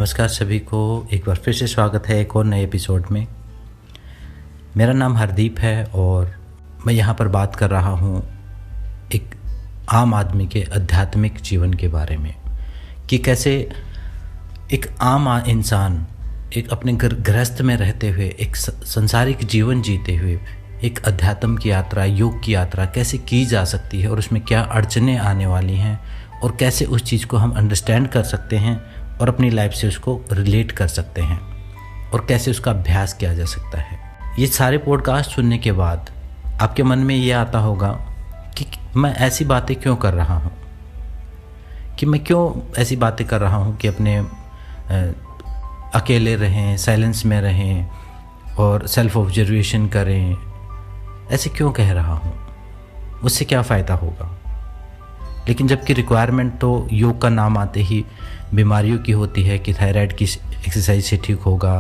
नमस्कार सभी को, एक बार फिर से स्वागत है एक और नए एपिसोड में। मेरा नाम हरदीप है और मैं यहाँ पर बात कर रहा हूँ एक आम आदमी के आध्यात्मिक जीवन के बारे में कि कैसे एक आम इंसान एक अपने गृहस्थ में रहते हुए एक संसारिक जीवन जीते हुए एक अध्यात्म की यात्रा, योग की यात्रा कैसे की जा सकती है और उसमें क्या अड़चनें आने वाली हैं और कैसे उस चीज़ को हम अंडरस्टैंड कर सकते हैं और अपनी लाइफ से उसको रिलेट कर सकते हैं और कैसे उसका अभ्यास किया जा सकता है। ये सारे पॉडकास्ट सुनने के बाद आपके मन में ये आता होगा कि मैं ऐसी बातें क्यों कर रहा हूँ, कि मैं क्यों ऐसी बातें कर रहा हूँ कि अपने अकेले रहें, साइलेंस में रहें और सेल्फ ऑब्जर्वेशन करें, ऐसे क्यों कह रहा हूँ, उससे क्या फ़ायदा होगा। लेकिन जबकि रिक्वायरमेंट तो योग का नाम आते ही बीमारियों की होती है कि थायराइड किस एक्सरसाइज से ठीक होगा,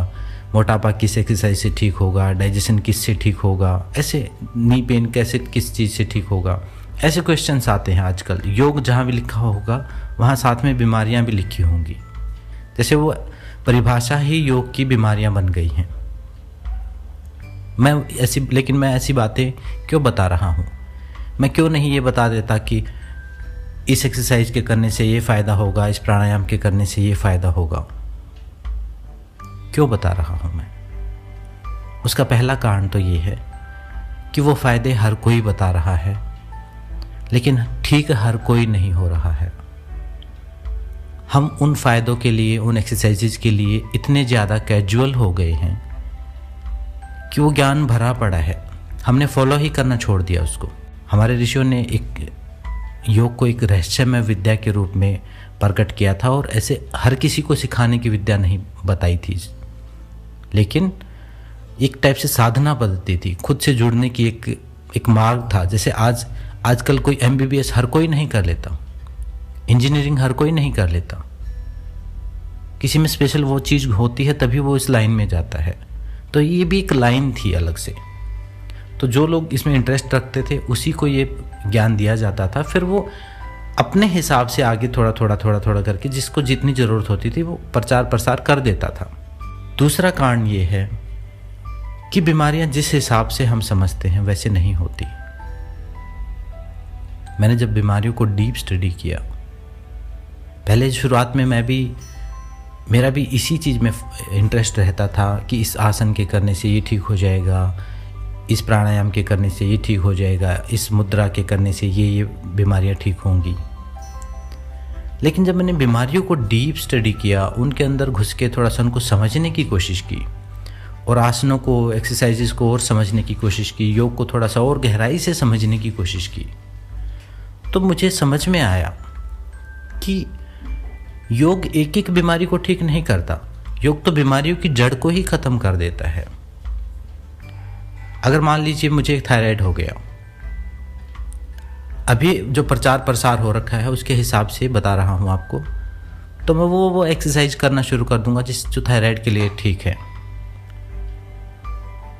मोटापा किस एक्सरसाइज से ठीक होगा, डाइजेशन किस से ठीक होगा, ऐसे नी पेन कैसे किस चीज़ से ठीक होगा, ऐसे क्वेश्चंस आते हैं आजकल। योग जहाँ भी लिखा होगा वहाँ साथ में बीमारियाँ भी लिखी होंगी, जैसे वो परिभाषा ही योग की बीमारियाँ बन गई हैं। लेकिन मैं ऐसी बातें क्यों बता रहा हूँ, मैं क्यों नहीं ये बता देता कि इस एक्सरसाइज के करने से ये फ़ायदा होगा, इस प्राणायाम के करने से ये फ़ायदा होगा। क्यों बता रहा हूँ मैं? उसका पहला कारण तो ये है कि वो फ़ायदे हर कोई बता रहा है, लेकिन ठीक हर कोई नहीं हो रहा है। हम उन फ़ायदों के लिए, उन एक्सरसाइजेज के लिए इतने ज़्यादा कैजुअल हो गए हैं कि वो ज्ञान भरा पड़ा है, हमने फॉलो ही करना छोड़ दिया उसको। हमारे ऋषियों ने एक योग को एक रहस्यमय विद्या के रूप में प्रकट किया था और ऐसे हर किसी को सिखाने की विद्या नहीं बताई थी, लेकिन एक टाइप से साधना पद्धति थी, खुद से जुड़ने की एक मार्ग था। जैसे आजकल कोई MBBS हर कोई नहीं कर लेता, इंजीनियरिंग हर कोई नहीं कर लेता, किसी में स्पेशल वो चीज़ होती है तभी वो इस लाइन में जाता है। तो ये भी एक लाइन थी अलग से, तो जो लोग इसमें इंटरेस्ट रखते थे उसी को ये ज्ञान दिया जाता था। फिर वो अपने हिसाब से आगे थोड़ा थोड़ा करके जिसको जितनी ज़रूरत होती थी वो प्रचार प्रसार कर देता था। दूसरा कारण ये है कि बीमारियां जिस हिसाब से हम समझते हैं वैसे नहीं होती। मैंने जब बीमारियों को डीप स्टडी किया, पहले शुरुआत में मेरा भी इसी चीज़ में इंटरेस्ट रहता था कि इस आसन के करने से ये ठीक हो जाएगा, इस प्राणायाम के करने से ये ठीक हो जाएगा, इस मुद्रा के करने से ये बीमारियां ठीक होंगी। लेकिन जब मैंने बीमारियों को डीप स्टडी किया, उनके अंदर घुस के थोड़ा सा उनको समझने की कोशिश की और आसनों को, एक्सरसाइजेस को और समझने की कोशिश की, योग को थोड़ा सा और गहराई से समझने की कोशिश की, तो मुझे समझ में आया कि योग एक एक बीमारी को ठीक नहीं करता, योग तो बीमारियों की जड़ को ही ख़त्म कर देता है। अगर मान लीजिए मुझे थायराइड हो गया, अभी जो प्रचार प्रसार हो रखा है उसके हिसाब से बता रहा हूँ आपको, तो मैं वो एक्सरसाइज करना शुरू कर दूंगा जो थायराइड के लिए ठीक है।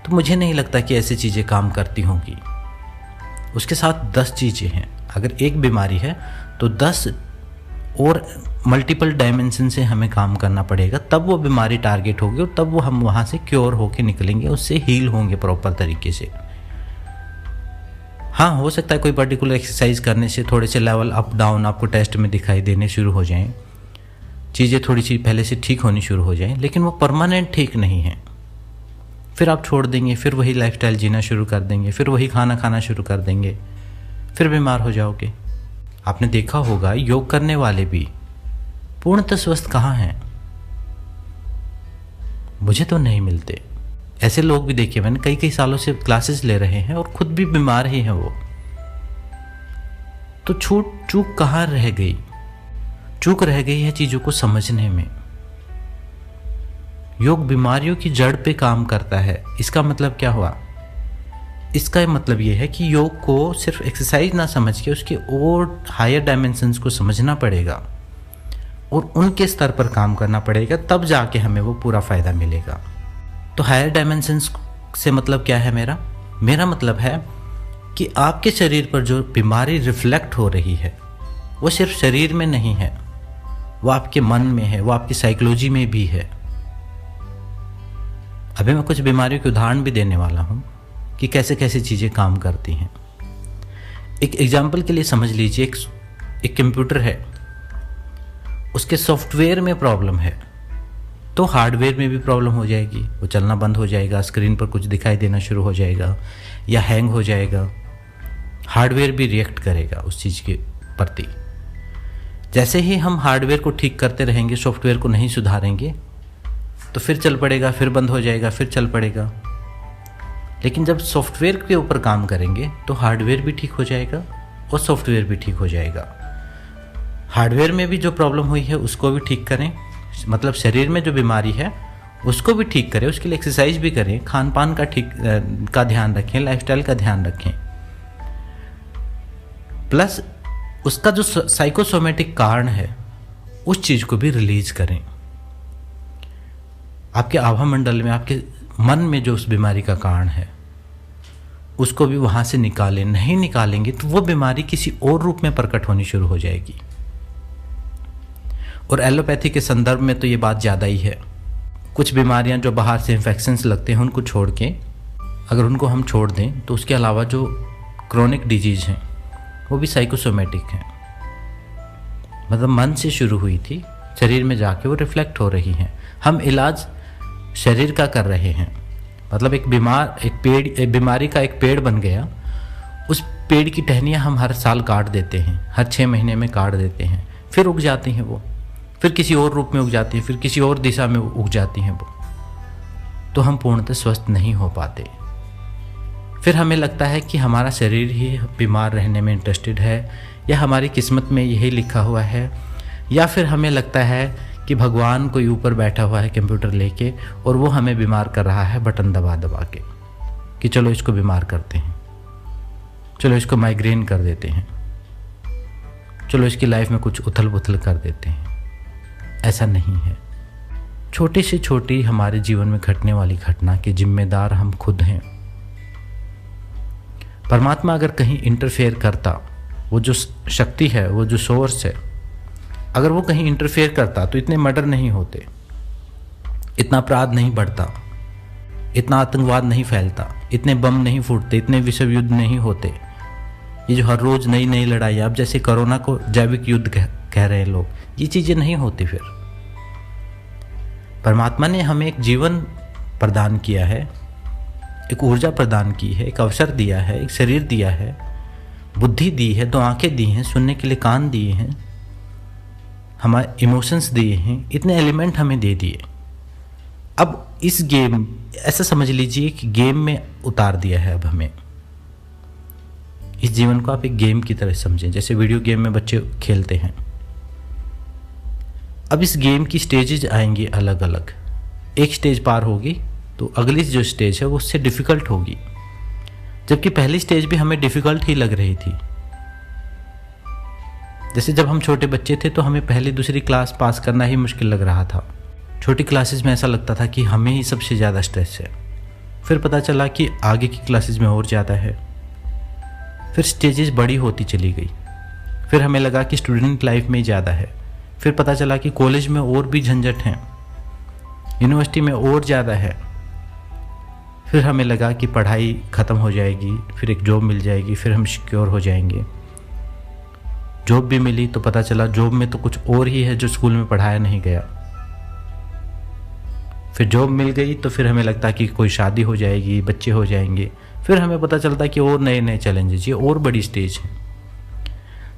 तो मुझे नहीं लगता कि ऐसी चीज़ें काम करती होंगी। उसके साथ 10 चीज़ें हैं। अगर एक बीमारी है तो 10 और मल्टीपल डायमेंशन से हमें काम करना पड़ेगा, तब वो बीमारी टारगेट होगी और तब वो हम वहाँ से क्योर होके निकलेंगे, उससे हील होंगे प्रॉपर तरीके से। हाँ, हो सकता है कोई पर्टिकुलर एक्सरसाइज करने से थोड़े से लेवल अप डाउन आपको टेस्ट में दिखाई देने शुरू हो जाएं, चीज़ें थोड़ी सी पहले से ठीक होनी शुरू हो जाएं, लेकिन वो परमानेंट ठीक नहीं है। फिर आप छोड़ देंगे, फिर वही लाइफस्टाइल जीना शुरू कर देंगे, फिर वही खाना खाना शुरू कर देंगे, फिर बीमार हो जाओगे। आपने देखा होगा योग करने वाले भी पूर्णतः स्वस्थ कहाँ हैं? मुझे तो नहीं मिलते। ऐसे लोग भी देखे मैंने, कई सालों से क्लासेस ले रहे हैं और खुद भी बीमार ही हैं वो। तो चूक कहाँ रह गई? चूक रह गई है चीज़ों को समझने में। योग बीमारियों की जड़ पे काम करता है। इसका मतलब क्या हुआ? इसका मतलब ये है कि योग को सिर्फ एक्सरसाइज ना समझ के उसके और हायर डायमेंशंस को समझना पड़ेगा और उनके स्तर पर काम करना पड़ेगा, तब जाके हमें वो पूरा फ़ायदा मिलेगा। तो हायर डायमेंशंस से मतलब क्या है मेरा मतलब है कि आपके शरीर पर जो बीमारी रिफ्लेक्ट हो रही है वो सिर्फ शरीर में नहीं है, वो आपके मन में है, वो आपकी साइकोलॉजी में भी है। अभी मैं कुछ बीमारियों के उदाहरण भी देने वाला हूँ कि कैसे कैसे चीज़ें काम करती हैं। एक एग्जाम्पल के लिए समझ लीजिए, एक कंप्यूटर है, उसके सॉफ्टवेयर में प्रॉब्लम है तो हार्डवेयर में भी प्रॉब्लम हो जाएगी, वो चलना बंद हो जाएगा, स्क्रीन पर कुछ दिखाई देना शुरू हो जाएगा या हैंग हो जाएगा। हार्डवेयर भी रिएक्ट करेगा उस चीज़ के प्रति। जैसे ही हम हार्डवेयर को ठीक करते रहेंगे, सॉफ्टवेयर को नहीं सुधारेंगे, तो फिर चल पड़ेगा, फिर बंद हो जाएगा, फिर चल पड़ेगा। लेकिन जब सॉफ्टवेयर के ऊपर काम करेंगे तो हार्डवेयर भी ठीक हो जाएगा और सॉफ्टवेयर भी ठीक हो जाएगा। हार्डवेयर में भी जो प्रॉब्लम हुई है उसको भी ठीक करें, मतलब शरीर में जो बीमारी है उसको भी ठीक करें, उसके लिए एक्सरसाइज भी करें, खान पान का ध्यान रखें, लाइफस्टाइल का ध्यान रखें, प्लस उसका जो साइकोसोमेटिक कारण है उस चीज़ को भी रिलीज करें। आपके आभा मंडल में, आपके मन में जो उस बीमारी का कारण है उसको भी वहाँ से निकालें। नहीं निकालेंगे तो वो बीमारी किसी और रूप में प्रकट होनी शुरू हो जाएगी। और एलोपैथी के संदर्भ में तो ये बात ज़्यादा ही है। कुछ बीमारियां जो बाहर से इन्फेक्शंस लगते हैं उनको छोड़ के, अगर उनको हम छोड़ दें तो उसके अलावा जो क्रोनिक डिजीज़ हैं वो भी साइकोसोमेटिक हैं, मतलब मन से शुरू हुई थी, शरीर में जाके वो रिफ्लेक्ट हो रही हैं। हम इलाज शरीर का कर रहे हैं, मतलब एक बीमारी का एक पेड़ बन गया, उस पेड़ की टहनियाँ हम हर साल काट देते हैं, हर 6 महीने में काट देते हैं, फिर उग जाती हैं वो, फिर किसी और रूप में उग जाती हैं, फिर किसी और दिशा में उग जाती हैं वो, तो हम पूर्णतः स्वस्थ नहीं हो पाते। फिर हमें लगता है कि हमारा शरीर ही बीमार रहने में इंटरेस्टेड है, या हमारी किस्मत में यही लिखा हुआ है, या फिर हमें लगता है कि भगवान कोई ऊपर बैठा हुआ है कंप्यूटर लेके और वो हमें बीमार कर रहा है बटन दबा दबा के, कि चलो इसको बीमार करते हैं, चलो इसको माइग्रेन कर देते हैं, चलो इसकी लाइफ में कुछ उथल पुथल कर देते हैं। ऐसा नहीं है। छोटी से छोटी हमारे जीवन में घटने वाली घटना के जिम्मेदार हम खुद हैं। परमात्मा अगर कहीं इंटरफेयर करता, वो जो शक्ति है, वो जो सोर्स है, अगर वो कहीं इंटरफेयर करता तो इतने मर्डर नहीं होते, इतना अपराध नहीं बढ़ता, इतना आतंकवाद नहीं फैलता, इतने बम नहीं फूटते, इतने विश्व युद्ध नहीं होते। ये जो हर रोज नई नई लड़ाई, अब जैसे कोरोना को जैविक युद्ध कह रहे हैं लोग, ये चीजें नहीं होती। फिर परमात्मा ने हमें एक जीवन प्रदान किया है, एक ऊर्जा प्रदान की है, एक अवसर दिया है, एक शरीर दिया है, बुद्धि दी है, 2 आंखें दी हैं, सुनने के लिए कान दिए हैं, हमारे इमोशंस दिए हैं, इतने एलिमेंट हमें दे दिए। अब इस गेम, ऐसा समझ लीजिए कि गेम में उतार दिया है। अब हमें इस जीवन को आप एक गेम की तरह समझें, जैसे वीडियो गेम में बच्चे खेलते हैं। अब इस गेम की स्टेजेज आएंगी अलग अलग, एक स्टेज पार होगी तो अगली जो स्टेज है वो उससे डिफ़िकल्ट होगी, जबकि पहली स्टेज भी हमें डिफ़िकल्ट ही लग रही थी। जैसे जब हम छोटे बच्चे थे तो हमें पहली दूसरी क्लास पास करना ही मुश्किल लग रहा था। छोटी क्लासेस में ऐसा लगता था कि हमें ही सबसे ज़्यादा स्ट्रेस है, फिर पता चला कि आगे की क्लासेस में और ज़्यादा है, फिर स्टेजेस बड़ी होती चली गई, फिर हमें लगा कि स्टूडेंट लाइफ में ही ज़्यादा है, फिर पता चला कि कॉलेज में और भी झंझट हैं, यूनिवर्सिटी में और ज़्यादा है, फिर हमें लगा कि पढ़ाई ख़त्म हो जाएगी, फिर एक जॉब मिल जाएगी, फिर हम सिक्योर हो जाएंगे। जॉब भी मिली तो पता चला जॉब में तो कुछ और ही है जो स्कूल में पढ़ाया नहीं गया। फिर जॉब मिल गई तो फिर हमें लगता कि कोई शादी हो जाएगी, बच्चे हो जाएंगे, फिर हमें पता चलता कि और नए नए चैलेंजेस, ये और बड़ी स्टेज है।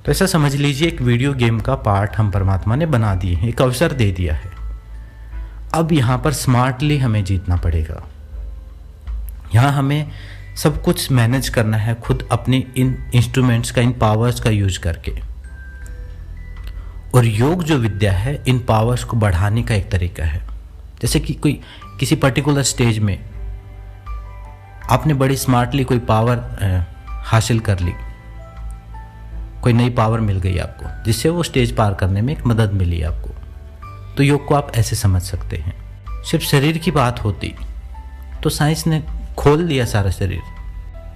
तो ऐसा समझ लीजिए एक वीडियो गेम का पार्ट हम परमात्मा ने बना दिए हैं, एक अवसर दे दिया है। अब यहाँ पर स्मार्टली हमें जीतना पड़ेगा। यहाँ हमें सब कुछ मैनेज करना है खुद, अपने इन इंस्ट्रूमेंट्स का, इन पावर्स का यूज करके। और योग जो विद्या है इन पावर्स को बढ़ाने का एक तरीका है। जैसे कि कोई किसी पर्टिकुलर स्टेज में आपने बड़ी स्मार्टली कोई पावर हासिल कर ली, कोई नई पावर मिल गई आपको, जिससे वो स्टेज पार करने में एक मदद मिली आपको। तो योग को आप ऐसे समझ सकते हैं। सिर्फ शरीर की बात होती तो साइंस ने खोल दिया सारा शरीर,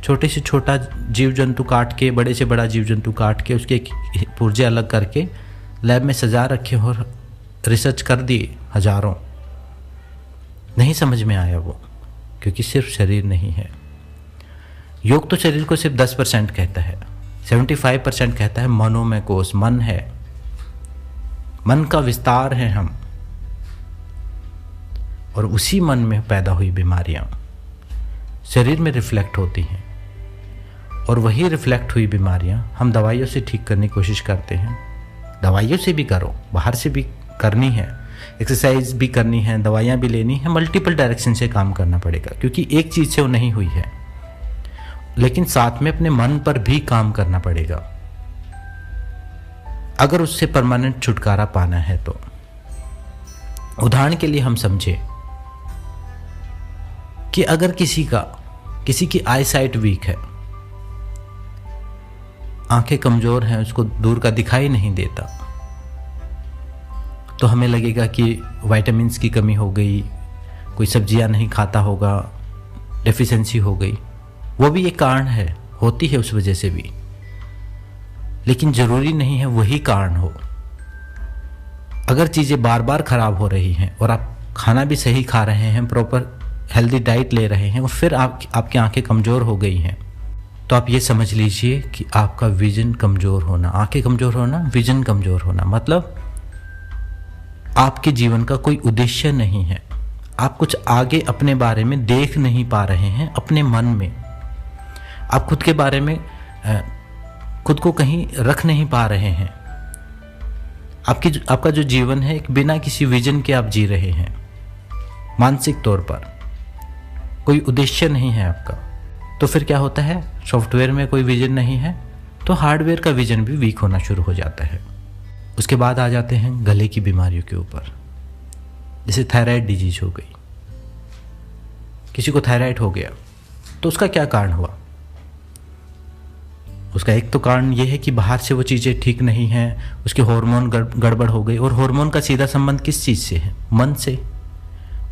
छोटे से छोटा जीव जंतु काट के, बड़े से बड़ा जीव जंतु काट के, उसके पुर्जे अलग करके लैब में सजा रखे और रिसर्च कर दिए हजारों, नहीं समझ में आया वो, क्योंकि सिर्फ शरीर नहीं है। योग तो शरीर को सिर्फ 10% कहता है, 75% कहता है मनोमय कोश, मन है, मन का विस्तार है हम, और उसी मन में पैदा हुई बीमारियां शरीर में रिफ्लेक्ट होती हैं, और वही रिफ्लेक्ट हुई बीमारियां हम दवाइयों से ठीक करने की कोशिश करते हैं। दवाइयों से भी करो, बाहर से भी करनी है, एक्सरसाइज भी करनी है, दवाइयाँ भी लेनी है, मल्टीपल डायरेक्शन से काम करना पड़ेगा, क्योंकि एक चीज़ से वो नहीं हुई है। लेकिन साथ में अपने मन पर भी काम करना पड़ेगा अगर उससे परमानेंट छुटकारा पाना है तो। उदाहरण के लिए हम समझे कि अगर किसी की आई साइट वीक है, आंखें कमजोर हैं, उसको दूर का दिखाई नहीं देता, तो हमें लगेगा कि विटामिन्स की कमी हो गई, कोई सब्जियां नहीं खाता होगा, डेफिशिएंसी हो गई। वो भी एक कारण है, होती है उस वजह से भी, लेकिन ज़रूरी नहीं है वही कारण हो। अगर चीज़ें बार बार ख़राब हो रही हैं और आप खाना भी सही खा रहे हैं, प्रॉपर हेल्दी डाइट ले रहे हैं, और फिर आपकी आंखें कमज़ोर हो गई हैं, तो आप ये समझ लीजिए कि आपका विजन कमज़ोर होना, आंखें कमज़ोर होना, विजन कमज़ोर होना, मतलब आपके जीवन का कोई उद्देश्य नहीं है। आप कुछ आगे अपने बारे में देख नहीं पा रहे हैं, अपने मन में आप खुद के बारे में खुद को कहीं रख नहीं पा रहे हैं। आपका जो जीवन है एक बिना किसी विजन के आप जी रहे हैं, मानसिक तौर पर कोई उद्देश्य नहीं है आपका। तो फिर क्या होता है, सॉफ्टवेयर में कोई विजन नहीं है तो हार्डवेयर का विजन भी वीक होना शुरू हो जाता है। उसके बाद आ जाते हैं गले की बीमारियों के ऊपर, जैसे थायराइड डिजीज हो गई। किसी को थायराइड हो गया तो उसका क्या कारण हुआ? उसका एक तो कारण यह है कि बाहर से वो चीज़ें ठीक नहीं हैं, उसके हार्मोन गड़बड़ हो गई, और हार्मोन का सीधा संबंध किस चीज़ से है? मन से।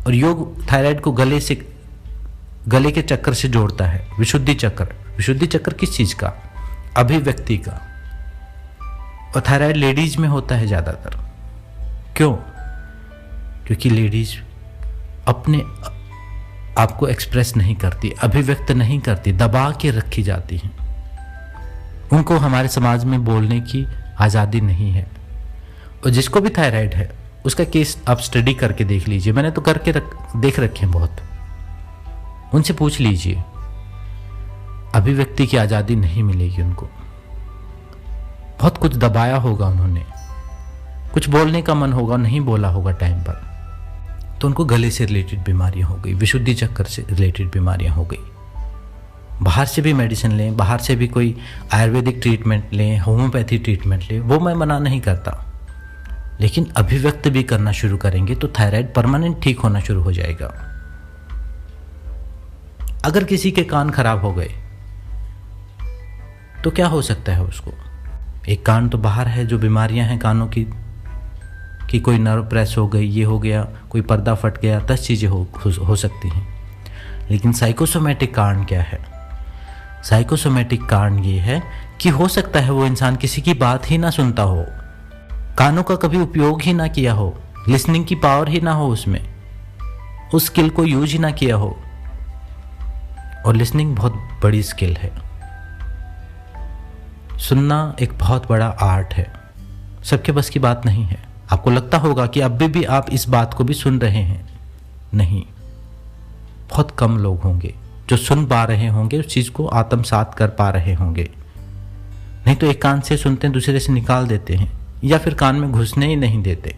और योग थायराइड को गले के चक्कर से जोड़ता है, विशुद्धि चक्र। विशुद्धि चक्र किस चीज़ का? अभिव्यक्ति का। और थायराइड लेडीज में होता है ज़्यादातर। क्यों? क्योंकि लेडीज अपने आप को एक्सप्रेस नहीं करती, अभिव्यक्त नहीं करती, दबा के रखी जाती हैं। उनको हमारे समाज में बोलने की आज़ादी नहीं है। और जिसको भी थायराइड है उसका केस आप स्टडी करके देख लीजिए, मैंने तो करके देख रखे हैं बहुत, उनसे पूछ लीजिए, अभिव्यक्ति की आज़ादी नहीं मिलेगी उनको। बहुत कुछ दबाया होगा उन्होंने, कुछ बोलने का मन होगा, नहीं बोला होगा टाइम पर, तो उनको गले से रिलेटेड बीमारियां हो गई, विशुद्धि चक्कर से रिलेटेड बीमारियां हो गई। बाहर से भी मेडिसिन लें, बाहर से भी कोई आयुर्वेदिक ट्रीटमेंट लें, होम्योपैथी ट्रीटमेंट लें, वो मैं मना नहीं करता, लेकिन अभिव्यक्त भी करना शुरू करेंगे तो थायराइड परमानेंट ठीक होना शुरू हो जाएगा। अगर किसी के कान खराब हो गए तो क्या हो सकता है उसको? एक कान तो बाहर है, जो बीमारियां हैं कानों की, कि कोई नर्व प्रेस हो गई, ये हो गया, कोई पर्दा फट गया, 10 चीज़ें हो सकती हैं। लेकिन साइकोसोमेटिक कारण क्या है? साइकोसोमेटिक कारण ये है कि हो सकता है वो इंसान किसी की बात ही ना सुनता हो, कानों का कभी उपयोग ही ना किया हो, लिसनिंग की पावर ही ना हो उसमें, उस स्किल को यूज ही ना किया हो। और लिसनिंग बहुत बड़ी स्किल है, सुनना एक बहुत बड़ा आर्ट है, सबके बस की बात नहीं है। आपको लगता होगा कि अभी भी आप इस बात को भी सुन रहे हैं, नहीं, बहुत कम लोग होंगे जो सुन पा रहे होंगे, उस चीज़ को आत्मसात कर पा रहे होंगे। नहीं तो एक कान से सुनते हैं, दूसरे से निकाल देते हैं, या फिर कान में घुसने ही नहीं देते।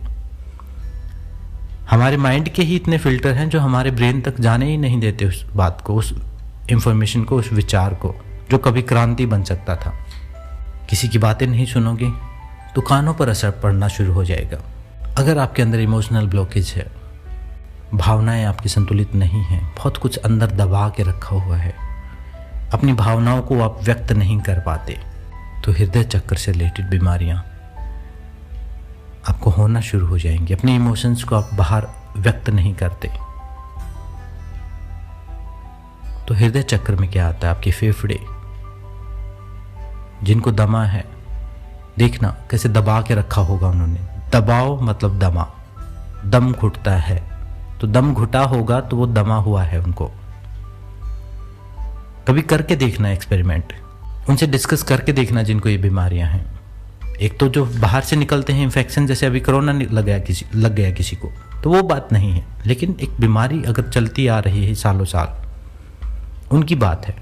हमारे माइंड के ही इतने फिल्टर हैं जो हमारे ब्रेन तक जाने ही नहीं देते उस बात को, उस इंफॉर्मेशन को, उस विचार को, जो कभी क्रांति बन सकता था। किसी की बातें नहीं सुनोगे तो कानों पर असर पड़ना शुरू हो जाएगा। अगर आपके अंदर इमोशनल ब्लॉकेज है, भावनाएं आपकी संतुलित नहीं हैं, बहुत कुछ अंदर दबा के रखा हुआ है, अपनी भावनाओं को आप व्यक्त नहीं कर पाते, तो हृदय चक्र से रिलेटेड बीमारियां आपको होना शुरू हो जाएंगी। अपने इमोशंस को आप बाहर व्यक्त नहीं करते, तो हृदय चक्र में क्या आता है? आपके फेफड़े, जिनको दमा है, देखना कैसे दबा के रखा होगा उन्होंने। दबाव मतलब दमा, दम घुटता है, तो दम घुटा होगा तो वो दमा हुआ है उनको। कभी करके देखना एक्सपेरिमेंट, उनसे डिस्कस करके देखना जिनको ये बीमारियां हैं। एक तो जो बाहर से निकलते हैं इन्फेक्शन, जैसे अभी कोरोना लग गया किसी को, तो वो बात नहीं है। लेकिन एक बीमारी अगर चलती आ रही है सालों साल, उनकी बात है।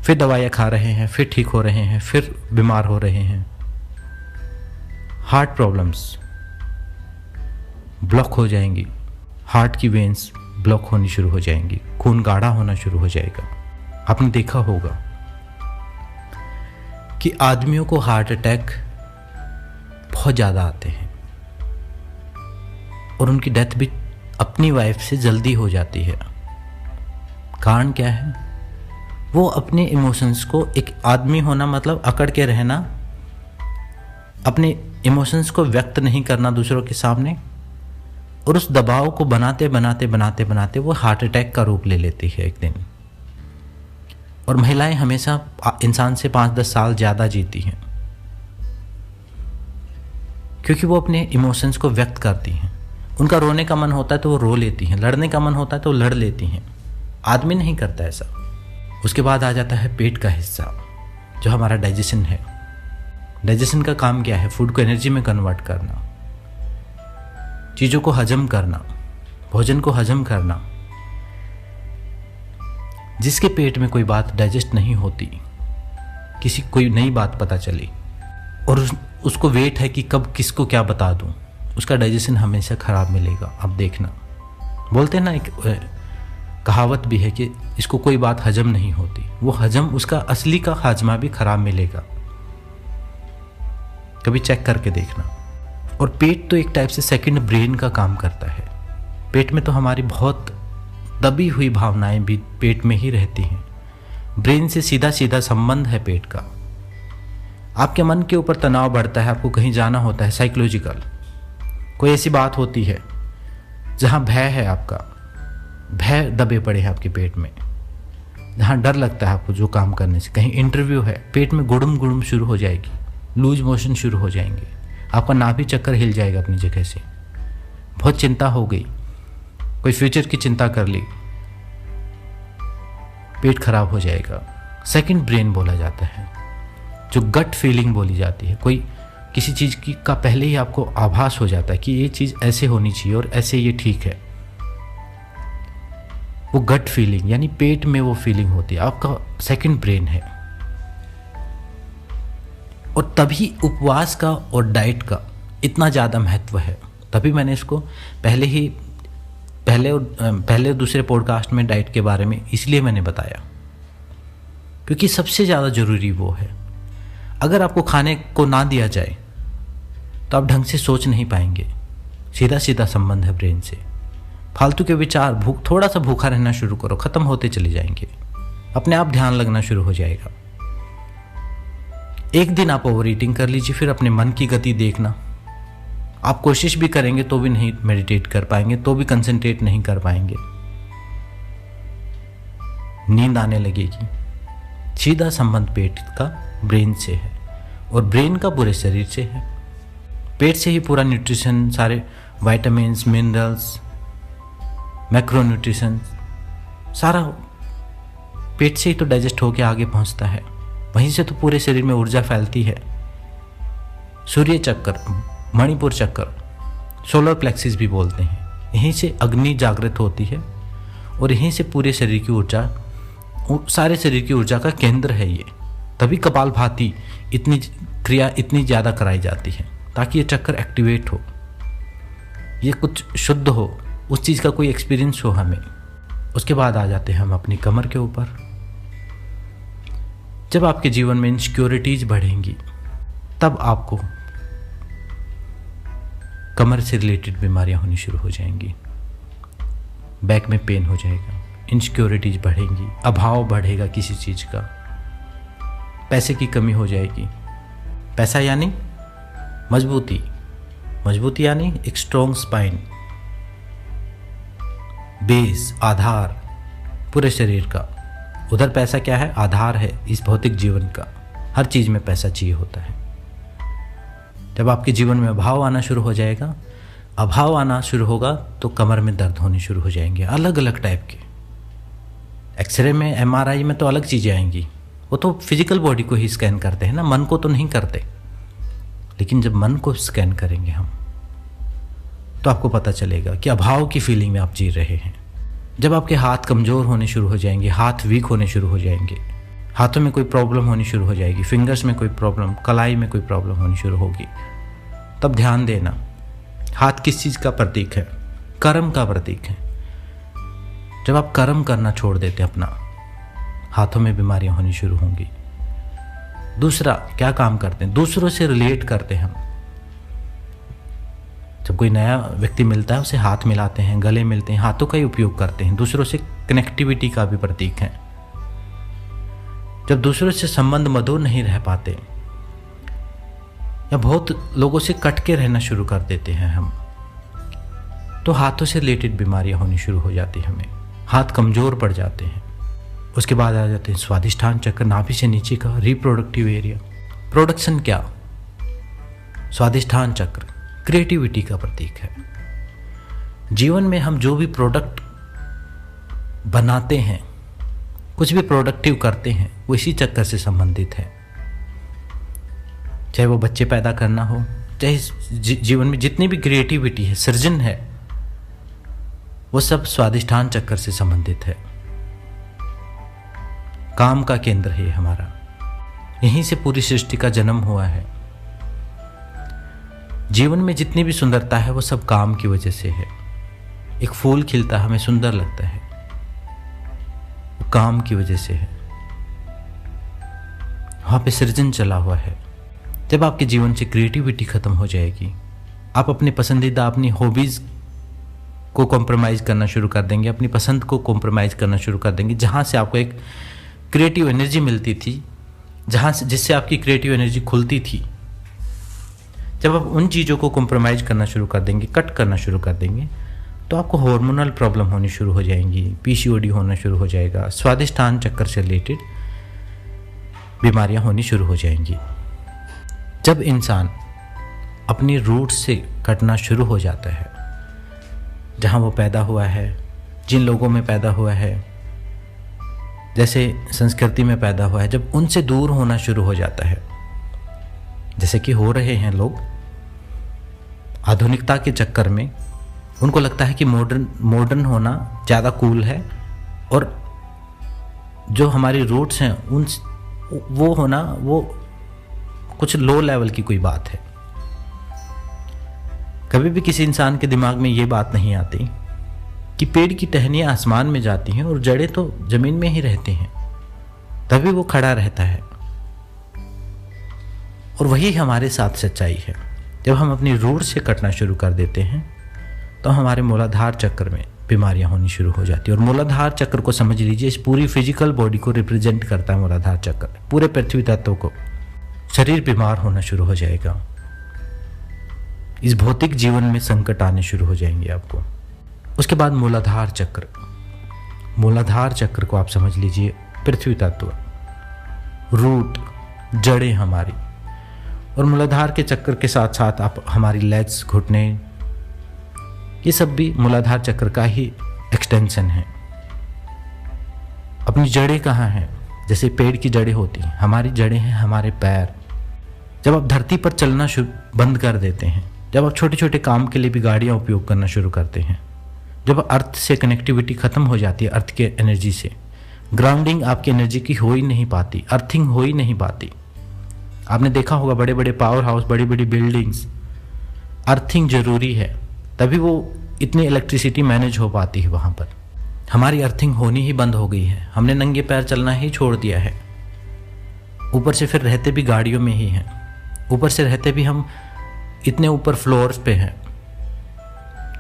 फिर दवाइयाँ खा रहे हैं, फिर ठीक हो रहे हैं, फिर बीमार हो रहे हैं। हार्ट प्रॉब्लम्स ब्लॉक हो जाएंगी, हार्ट की वेन्स ब्लॉक होनी शुरू हो जाएंगी, खून गाढ़ा होना शुरू हो जाएगा। आपने देखा होगा कि आदमियों को हार्ट अटैक बहुत ज़्यादा आते हैं और उनकी डेथ भी अपनी वाइफ से जल्दी हो जाती है। कारण क्या है? वो अपने इमोशंस को, एक आदमी होना मतलब अकड़ के रहना, अपने इमोशंस को व्यक्त नहीं करना दूसरों के सामने, और उस दबाव को बनाते बनाते बनाते बनाते वो हार्ट अटैक का रूप ले लेती है एक दिन। और महिलाएं हमेशा इंसान से 5-10 साल ज़्यादा जीती हैं, क्योंकि वो अपने इमोशंस को व्यक्त करती हैं। उनका रोने का मन होता है तो वो रो लेती हैं, लड़ने का मन होता है तो लड़ लेती हैं। आदमी नहीं करता ऐसा। उसके बाद आ जाता है पेट का हिस्सा, जो हमारा डाइजेशन है। डाइजेशन का काम क्या है? फूड को एनर्जी में कन्वर्ट करना, चीज़ों को हजम करना, भोजन को हजम करना। जिसके पेट में कोई बात डाइजेस्ट नहीं होती, किसी कोई नई बात पता चली और उसको वेट है कि कब किसको क्या बता दूं, उसका डाइजेशन हमेशा ख़राब मिलेगा। अब देखना, बोलते हैं ना, एक कहावत भी है कि इसको कोई बात हजम नहीं होती। वो हजम, उसका असली का हाजमा भी खराब मिलेगा। कभी चेक करके देखना। और पेट तो एक टाइप से सेकंड ब्रेन का काम करता है। पेट में तो हमारी बहुत दबी हुई भावनाएं भी पेट में ही रहती हैं। ब्रेन से सीधा सीधा संबंध है पेट का। आपके मन के ऊपर तनाव बढ़ता है, आपको कहीं जाना होता है, साइकोलॉजिकल कोई ऐसी बात होती है जहाँ भय है, आपका भय दबे पड़े हैं आपके पेट में, जहाँ डर लगता है आपको जो काम करने से। कहीं इंटरव्यू है, पेट में गुड़ुम गुड़ुम शुरू हो जाएगी, लूज मोशन शुरू हो जाएंगे, आपका नाभि चक्कर हिल जाएगा अपनी जगह से। बहुत चिंता हो गई, कोई फ्यूचर की चिंता कर ली, पेट खराब हो जाएगा। सेकंड ब्रेन बोला जाता है, जो गट फीलिंग बोली जाती है। कोई किसी चीज़ की का पहले ही आपको आभास हो जाता है कि ये चीज़ ऐसे होनी चाहिए और ऐसे ये ठीक है। वो गट फीलिंग, यानी पेट में वो फीलिंग होती है, आपका सेकंड ब्रेन है। और तभी उपवास का और डाइट का इतना ज़्यादा महत्व है। तभी मैंने इसको पहले और दूसरे पॉडकास्ट में डाइट के बारे में इसलिए मैंने बताया, क्योंकि सबसे ज़्यादा ज़रूरी वो है। अगर आपको खाने को ना दिया जाए तो आप ढंग से सोच नहीं पाएंगे। सीधा सीधा संबंध है ब्रेन से। फालतू के विचार, थोड़ा सा भूखा रहना शुरू करो, ख़त्म होते चले जाएंगे, अपने आप ध्यान लगना शुरू हो जाएगा। एक दिन आप ओवर ईटिंग कर लीजिए, फिर अपने मन की गति देखना। आप कोशिश भी करेंगे तो भी नहीं मेडिटेट कर पाएंगे, तो भी कंसंट्रेट नहीं कर पाएंगे, नींद आने लगेगी। सीधा संबंध पेट का ब्रेन से है और ब्रेन का पूरे शरीर से है। पेट से ही पूरा न्यूट्रिशन, सारे विटामिन्स, मिनरल्स, मैक्रो न्यूट्रिशन सारा पेट से ही तो डाइजेस्ट होकर आगे पहुंचता है। वहीं से तो पूरे शरीर में ऊर्जा फैलती है। सूर्य चक्कर, मणिपुर चक्कर, सोलर प्लेक्सिस भी बोलते हैं, यहीं से अग्नि जागृत होती है और यहीं से पूरे शरीर की ऊर्जा, सारे शरीर की ऊर्जा का केंद्र है ये। तभी कपालभाति इतनी क्रिया इतनी ज़्यादा कराई जाती है, ताकि ये चक्कर एक्टिवेट हो, ये कुछ शुद्ध हो, उस चीज़ का कोई एक्सपीरियंस हो हमें। उसके बाद आ जाते हैं हम अपनी कमर के ऊपर। जब आपके जीवन में इनसिक्योरिटीज बढ़ेंगी, तब आपको कमर से रिलेटेड बीमारियां होनी शुरू हो जाएंगी। बैक में पेन हो जाएगा, इनसिक्योरिटीज बढ़ेंगी, अभाव बढ़ेगा किसी चीज़ का, पैसे की कमी हो जाएगी। पैसा यानी मजबूती, मजबूती यानी एक स्ट्रॉन्ग स्पाइन, बेस, आधार पूरे शरीर का। उधर पैसा क्या है? आधार है इस भौतिक जीवन का। हर चीज़ में पैसा चाहिए होता है। जब आपके जीवन में अभाव आना शुरू हो जाएगा, अभाव आना शुरू होगा तो कमर में दर्द होने शुरू हो जाएंगे, अलग अलग टाइप के। एक्सरे में, एमआरआई में तो अलग चीज़ें आएंगी, वो तो फिजिकल बॉडी को ही स्कैन करते हैं ना, मन को तो नहीं करते। लेकिन जब मन को स्कैन करेंगे हम तो आपको पता चलेगा कि अभाव की फीलिंग में आप जी रहे हैं। जब आपके हाथ कमज़ोर होने शुरू हो जाएंगे, हाथ वीक होने शुरू हो जाएंगे, हाथों में कोई प्रॉब्लम होनी शुरू हो जाएगी, फिंगर्स में कोई प्रॉब्लम, कलाई में कोई प्रॉब्लम होनी शुरू होगी, तब ध्यान देना हाथ किस चीज़ का प्रतीक है? कर्म का प्रतीक है। जब आप कर्म करना छोड़ देते अपना, हाथों में बीमारियां होनी शुरू होंगी। दूसरा क्या काम करते हैं? दूसरों से रिलेट करते हैं हम। जब कोई नया व्यक्ति मिलता है उसे हाथ मिलाते हैं, गले मिलते हैं, हाथों का ही उपयोग करते हैं। दूसरों से कनेक्टिविटी का भी प्रतीक है। जब दूसरों से संबंध मधुर नहीं रह पाते या बहुत लोगों से कट के रहना शुरू कर देते हैं हम, तो हाथों से रिलेटेड बीमारियां होनी शुरू हो जाती हैं हमें, हाथ कमज़ोर पड़ जाते हैं। उसके बाद आ जाते हैं स्वादिष्ठान चक्र, नाभि से नीचे का रिप्रोडक्टिव एरिया। प्रोडक्शन क्या? स्वादिष्ठान चक्र क्रिएटिविटी का प्रतीक है। जीवन में हम जो भी प्रोडक्ट बनाते हैं, कुछ भी प्रोडक्टिव करते हैं, वो इसी चक्कर से संबंधित है। चाहे वो बच्चे पैदा करना हो, चाहे जीवन में जितनी भी क्रिएटिविटी है, सृजन है, वो सब स्वादिष्ठान चक्कर से संबंधित है। काम का केंद्र है हमारा, यहीं से पूरी सृष्टि का जन्म हुआ है। जीवन में जितनी भी सुंदरता है वो सब काम की वजह से है। एक फूल खिलता है, हमें सुंदर लगता है, वो काम की वजह से है। वहाँ पे सृजन चला हुआ है। जब आपके जीवन से क्रिएटिविटी खत्म हो जाएगी, आप अपने पसंदीदा, अपनी हॉबीज़ को कॉम्प्रोमाइज़ करना शुरू कर देंगे, अपनी पसंद को कॉम्प्रोमाइज़ करना शुरू कर देंगे, जहाँ से आपको एक क्रिएटिव एनर्जी मिलती थी, जहाँ से जिससे आपकी क्रिएटिव एनर्जी खुलती थी। जब आप उन चीज़ों को कॉम्प्रोमाइज़ करना शुरू कर देंगे, कट करना शुरू कर देंगे, तो आपको हार्मोनल प्रॉब्लम होनी शुरू हो जाएंगी, पीसीओडी होना शुरू हो जाएगा, स्वादिष्ठान चक्कर से रिलेटेड बीमारियां होनी शुरू हो जाएंगी। जब इंसान अपनी रूट से कटना शुरू हो जाता है, जहाँ वो पैदा हुआ है, जिन लोगों में पैदा हुआ है, जैसे संस्कृति में पैदा हुआ है, जब उनसे दूर होना शुरू हो जाता है, जैसे कि हो रहे हैं लोग आधुनिकता के चक्कर में, उनको लगता है कि मॉडर्न होना ज़्यादा कूल है, और जो हमारी रूट्स हैं उन वो होना वो कुछ लो लेवल की कोई बात है। कभी भी किसी इंसान के दिमाग में ये बात नहीं आती कि पेड़ की टहनियाँ आसमान में जाती हैं और जड़ें तो ज़मीन में ही रहती हैं, तभी वो खड़ा रहता है। और वही हमारे साथ सच्चाई है। जब हम अपनी रूट से कटना शुरू कर देते हैं तो हमारे मूलाधार चक्र में बीमारियां होनी शुरू हो जाती है। और मूलाधार चक्र को समझ लीजिए, इस पूरी फिजिकल बॉडी को रिप्रेजेंट करता है मूलाधार चक्र, पूरे पृथ्वी तत्व को। शरीर बीमार होना शुरू हो जाएगा, इस भौतिक जीवन में संकट आने शुरू हो जाएंगे आपको। उसके बाद मूलाधार चक्र, मूलाधार चक्र को आप समझ लीजिए पृथ्वी तत्व, रूट, जड़ें हमारी। और मूलाधार के चक्र के साथ साथ आप हमारी लेग्स, घुटने, ये सब भी मूलाधार चक्र का ही एक्सटेंशन है। अपनी जड़ें कहाँ हैं? जैसे पेड़ की जड़ें होती हैं, हमारी जड़ें हैं हमारे पैर। जब आप धरती पर चलना बंद कर देते हैं, जब आप छोटे छोटे काम के लिए भी गाड़ियाँ उपयोग करना शुरू करते हैं, जब अर्थ से कनेक्टिविटी खत्म हो जाती है, अर्थ के एनर्जी से, ग्राउंडिंग आपकी एनर्जी की हो ही नहीं पाती, अर्थिंग हो ही नहीं पाती। आपने देखा होगा बड़े बड़े पावर हाउस, बड़ी बड़ी बिल्डिंग्स, अर्थिंग जरूरी है, तभी वो इतनी इलेक्ट्रिसिटी मैनेज हो पाती है वहाँ पर। हमारी अर्थिंग होनी ही बंद हो गई है, हमने नंगे पैर चलना ही छोड़ दिया है। ऊपर से फिर रहते भी गाड़ियों में ही हैं, ऊपर से रहते भी हम इतने ऊपर फ्लोर्स पे हैं,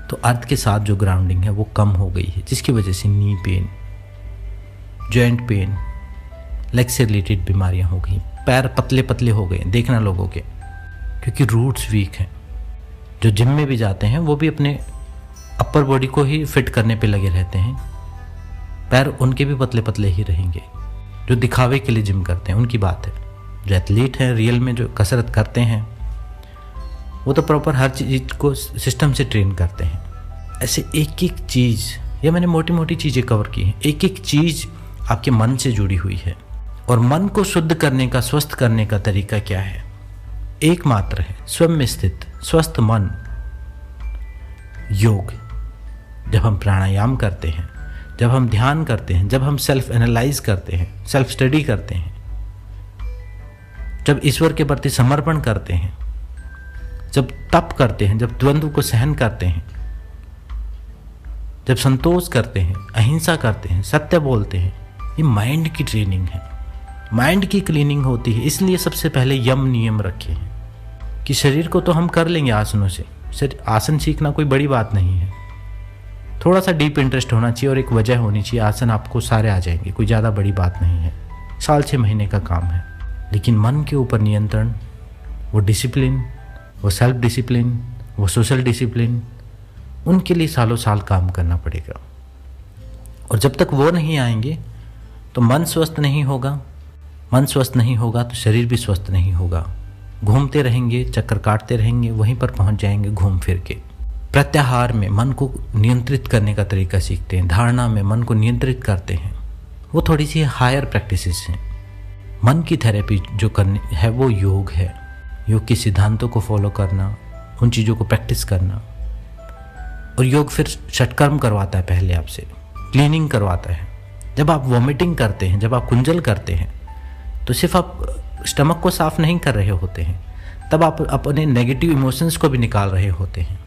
तो अर्थ के साथ जो ग्राउंडिंग है वो कम हो गई है, जिसकी वजह से knee pain, joint pain, leg से रिलेटेड बीमारियां हो गई, पैर पतले पतले हो गए, देखना लोगों के, क्योंकि रूट्स वीक हैं। जो जिम में भी जाते हैं वो भी अपने अपर बॉडी को ही फिट करने पे लगे रहते हैं, पैर उनके भी पतले पतले ही रहेंगे। जो दिखावे के लिए जिम करते हैं उनकी बात है, जो एथलीट हैं, रियल में जो कसरत करते हैं, वो तो प्रॉपर हर चीज़ को सिस्टम से ट्रेन करते हैं। ऐसे एक एक चीज़, ये मैंने मोटी मोटी चीज़ें कवर की हैं, एक एक चीज़ आपके मन से जुड़ी हुई है। और मन को शुद्ध करने का, स्वस्थ करने का तरीका क्या है? एकमात्र है स्वयं में स्थित स्वस्थ मन, योग। जब हम प्राणायाम करते हैं, जब हम ध्यान करते हैं, जब हम सेल्फ एनालाइज करते हैं, सेल्फ स्टडी करते हैं, जब ईश्वर के प्रति समर्पण करते हैं, जब तप करते हैं, जब द्वंद्व को सहन करते हैं, जब संतोष करते हैं, अहिंसा करते हैं, सत्य बोलते हैं, ये माइंड की ट्रेनिंग है, माइंड की क्लीनिंग होती है। इसलिए सबसे पहले यम नियम रखे हैं कि शरीर को तो हम कर लेंगे आसनों से। आसन सीखना कोई बड़ी बात नहीं है, थोड़ा सा डीप इंटरेस्ट होना चाहिए और एक वजह होनी चाहिए। आसन आपको सारे आ जाएंगे, कोई ज़्यादा बड़ी बात नहीं है, 6 महीने का काम है। लेकिन मन के ऊपर नियंत्रण, वो डिसिप्लिन, वो सेल्फ डिसिप्लिन, वो सोशल डिसिप्लिन, उनके लिए सालों साल काम करना पड़ेगा। और जब तक वो नहीं आएंगे तो मन स्वस्थ नहीं होगा, मन स्वस्थ नहीं होगा तो शरीर भी स्वस्थ नहीं होगा। घूमते रहेंगे, चक्कर काटते रहेंगे, वहीं पर पहुंच जाएंगे घूम फिर के। प्रत्याहार में मन को नियंत्रित करने का तरीका सीखते हैं, धारणा में मन को नियंत्रित करते हैं। वो थोड़ी सी हायर प्रैक्टिसेस हैं। मन की थेरेपी जो करनी है वो योग है। योग के सिद्धांतों को फॉलो करना, उन चीज़ों को प्रैक्टिस करना। और योग फिर षटकर्म करवाता है, पहले आपसे क्लीनिंग करवाता है। जब आप वॉमिटिंग करते हैं, जब आप कुंजल करते हैं, तो सिर्फ आप स्टमक को साफ नहीं कर रहे होते हैं, तब आप अपने नेगेटिव इमोशंस को भी निकाल रहे होते हैं।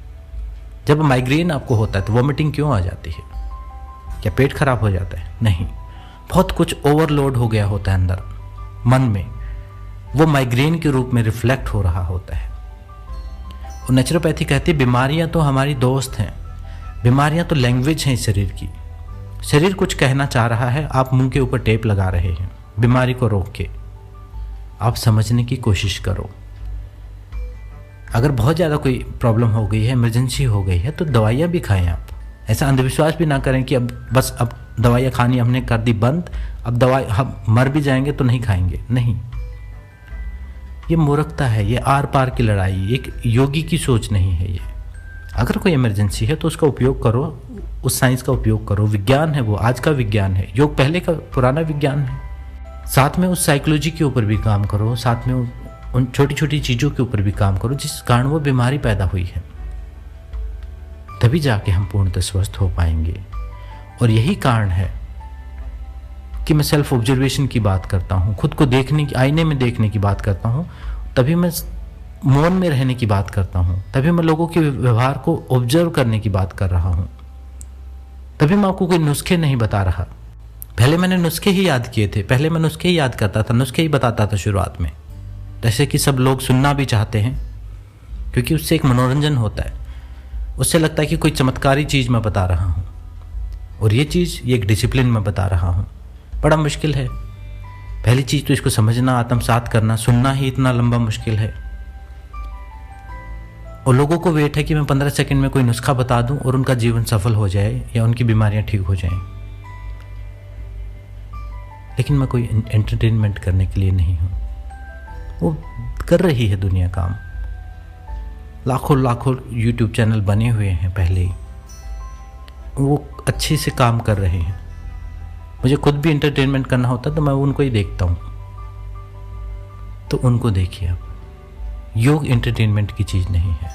जब माइग्रेन आपको होता है तो वॉमिटिंग क्यों आ जाती है? क्या पेट खराब हो जाता है? नहीं, बहुत कुछ ओवरलोड हो गया होता है अंदर मन में, वो माइग्रेन के रूप में रिफ्लेक्ट हो रहा होता है। और नेचुरोपैथी कहती है बीमारियां तो हमारी दोस्त हैं, बीमारियां तो लैंग्वेज हैं शरीर की। शरीर कुछ कहना चाह रहा है, आप मुंह के ऊपर टेप लगा रहे हैं बीमारी को रोक के। आप समझने की कोशिश करो। अगर बहुत ज़्यादा कोई प्रॉब्लम हो गई है, इमरजेंसी हो गई है, तो दवाइयाँ भी खाएं आप। ऐसा अंधविश्वास भी ना करें कि अब दवाइयाँ खानी हमने कर दी बंद, अब दवाई हम मर भी जाएंगे तो नहीं खाएंगे। नहीं, ये मूर्खता है, ये आर पार की लड़ाई, एक योगी की सोच नहीं है ये। अगर कोई इमरजेंसी है तो उसका उपयोग करो, उस साइंस का उपयोग करो। विज्ञान है वो, आज का विज्ञान है, योग पहले का पुराना विज्ञान है। साथ में उस साइकोलॉजी के ऊपर भी काम करो, साथ में उन छोटी छोटी चीज़ों के ऊपर भी काम करो जिस कारण वो बीमारी पैदा हुई है। तभी जाके हम पूर्णतः स्वस्थ हो पाएंगे। और यही कारण है कि मैं सेल्फ ऑब्जर्वेशन की बात करता हूँ, खुद को देखने की, आईने में देखने की बात करता हूँ। तभी मैं मौन में रहने की बात करता हूँ, तभी मैं लोगों के व्यवहार को ऑब्जर्व करने की बात कर रहा हूँ। तभी मैं आपको कोई नुस्खे नहीं बता रहा। पहले मैंने नुस्खे ही याद किए थे, पहले मैं नुस्खे ही याद करता था, नुस्खे ही बताता था शुरुआत में, जैसे कि सब लोग सुनना भी चाहते हैं, क्योंकि उससे एक मनोरंजन होता है, उससे लगता है कि कोई चमत्कारी चीज़ मैं बता रहा हूँ। और ये चीज़, ये एक डिसिप्लिन में बता रहा हूँ। बड़ा मुश्किल है। पहली चीज़ तो इसको समझना, आत्मसात करना, सुनना ही इतना लंबा मुश्किल है। और लोगों को वेट है कि मैं 15 सेकंड में कोई नुस्खा बता दूं और उनका जीवन सफल हो जाए या उनकी बीमारियां ठीक हो जाएं। लेकिन मैं कोई एंटरटेनमेंट करने के लिए नहीं हूं। वो कर रही है दुनिया काम, लाखों लाखों यूट्यूब चैनल बने हुए हैं पहले ही, वो अच्छे से काम कर रहे हैं। मुझे खुद भी एंटरटेनमेंट करना होता तो मैं उनको ही देखता हूँ। तो उनको देखिए आप। योग एंटरटेनमेंट की चीज़ नहीं है।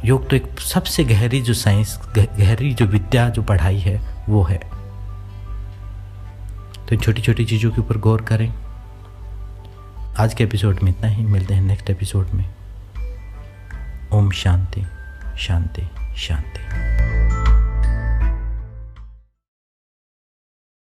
योग तो एक सबसे गहरी जो साइंस, गहरी जो विद्या, जो पढ़ाई है वो है। तो इन छोटी छोटी चीज़ों के ऊपर गौर करें। आज के एपिसोड में इतना ही, मिलते हैं नेक्स्ट एपिसोड में। ओम शांति शांति शांति।